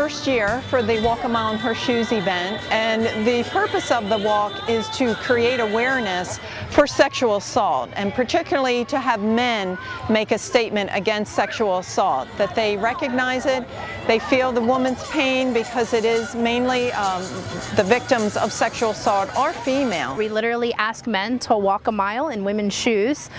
first year for the Walk a Mile in Her Shoes event, and the purpose of the walk is to create awareness for sexual assault, and particularly to have men make a statement against sexual assault, that they recognize it, they feel the woman's pain, because it is mainly the victims of sexual assault are female. We literally ask men to walk a mile in women's shoes,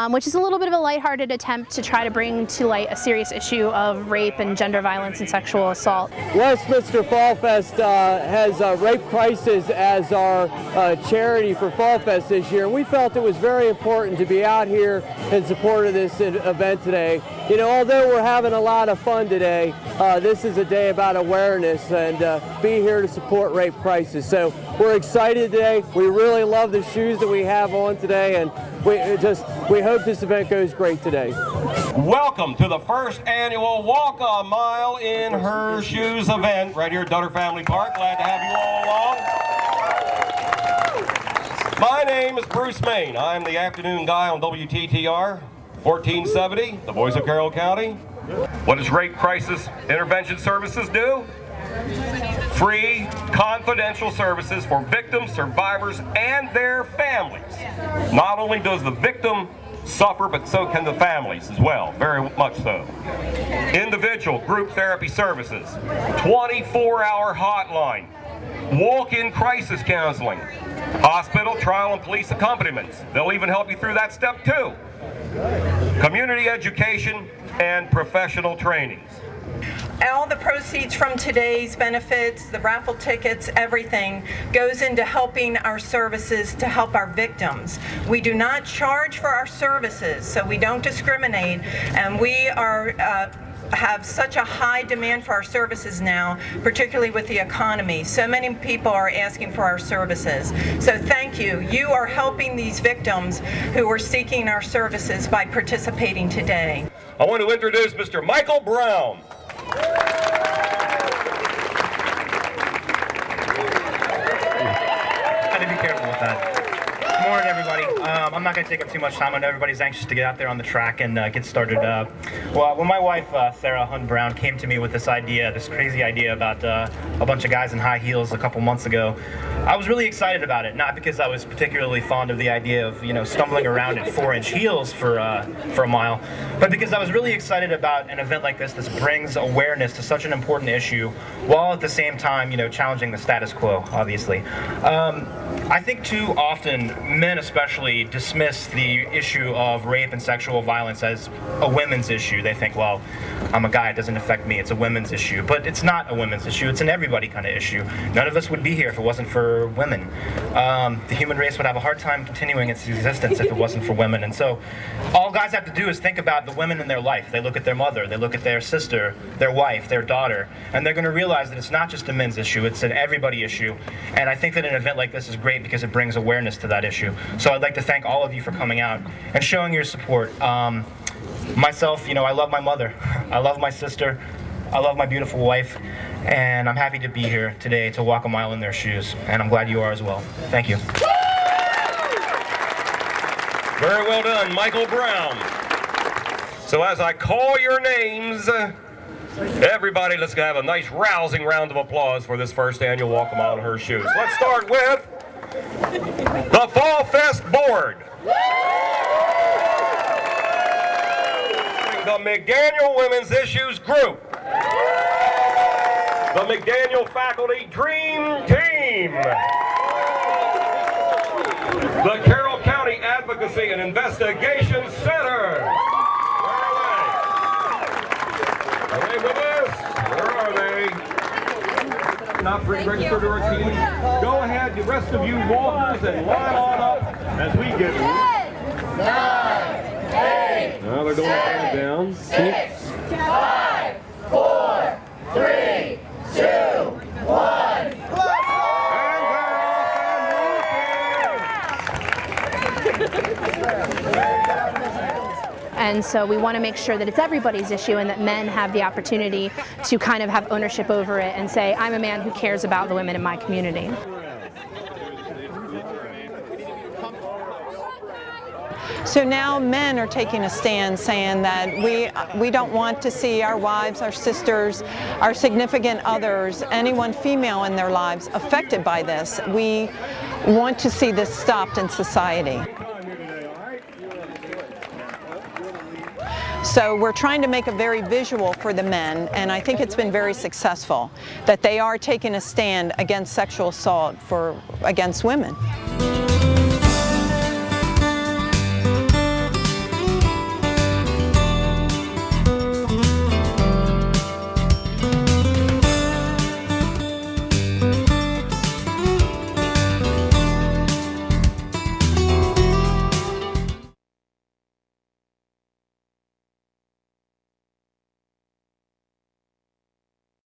which is a little bit of a lighthearted attempt to try to bring to light a serious issue of rape and gender violence and sexual assault. Westminster Fall Fest has Rape Crisis as our charity for Fall Fest this year. We felt it was very important to be out here in support of this event today. You know, although we're having a lot of fun today, this is a day about awareness and be here to support Rape Crisis. So we're excited today. We really love the shoes that we have on today, and we hope this event goes great today. Welcome to the first annual Walk a Mile in Her Shoes event right here at Dutterer Family Park. Glad to have you all along. My name is Bruce Main. I'm the afternoon guy on WTTR 1470, the voice of Carroll County. What does Rape Crisis Intervention Services do? Free, confidential services for victims, survivors, and their families. Not only does the victim suffer, but so can the families as well, very much so. Individual group therapy services, 24-hour hotline, walk-in crisis counseling, hospital, trial, and police accompaniments. They'll even help you through that step too. Community education and professional trainings. All the proceeds from today's benefits, the raffle tickets, everything goes into helping our services to help our victims. We do not charge for our services, so we don't discriminate, and we are have such a high demand for our services now, particularly with the economy. So many people are asking for our services. So thank you. You are helping these victims who are seeking our services by participating today. I want to introduce Mr. Michael Brown. Got to be careful with that. Good morning, everybody. I'm not going to take up too much time. I know everybody's anxious to get out there on the track and get started. Well, when my wife, Sarah Hun Brown, came to me with this idea, this crazy idea about a bunch of guys in high heels a couple months ago, I was really excited about it. Not because I was particularly fond of the idea of, you know, stumbling around in 4-inch heels for a mile, but because I was really excited about an event like this that brings awareness to such an important issue, while at the same time, you know, challenging the status quo, obviously. I think too often, men especially, dismiss the issue of rape and sexual violence as a women's issue. They think, well, I'm a guy, it doesn't affect me, it's a women's issue. But it's not a women's issue, it's an everybody kind of issue. None of us would be here if it wasn't for women. The human race would have a hard time continuing its existence if it wasn't for women. And so all guys have to do is think about the women in their life. They look at their mother, they look at their sister, their wife, their daughter, and they're going to realize that it's not just a men's issue, it's an everybody issue. And I think that an event like this is great because it brings awareness to that issue. So I'd like to thank all of you for coming out and showing your support. Myself, you know, I love my mother, I love my sister, I love my beautiful wife, and I'm happy to be here today to walk a mile in their shoes, and I'm glad you are as well. Thank you. Very well done, Michael Brown. So as I call your names, everybody, let's have a nice rousing round of applause for this first annual Walk a Mile in Her Shoes. Let's start with the Fall Fest Board. The McDaniel Women's Issues Group. The McDaniel Faculty Dream Team. The Carroll County Advocacy and Investigation Center. Are they with us? Where are they? Not registered to our team. Go ahead, the rest of you walkers, and line on up as we get 10, 9, 8. Now they're going down. 6, 5, 4, 3, 2, 1. And so we want to make sure that it's everybody's issue and that men have the opportunity to kind of have ownership over it and say, I'm a man who cares about the women in my community. So now men are taking a stand saying that we don't want to see our wives, our sisters, our significant others, anyone female in their lives affected by this. We want to see this stopped in society. So we're trying to make it very visual for the men, and I think it's been very successful, that they are taking a stand against sexual assault against women.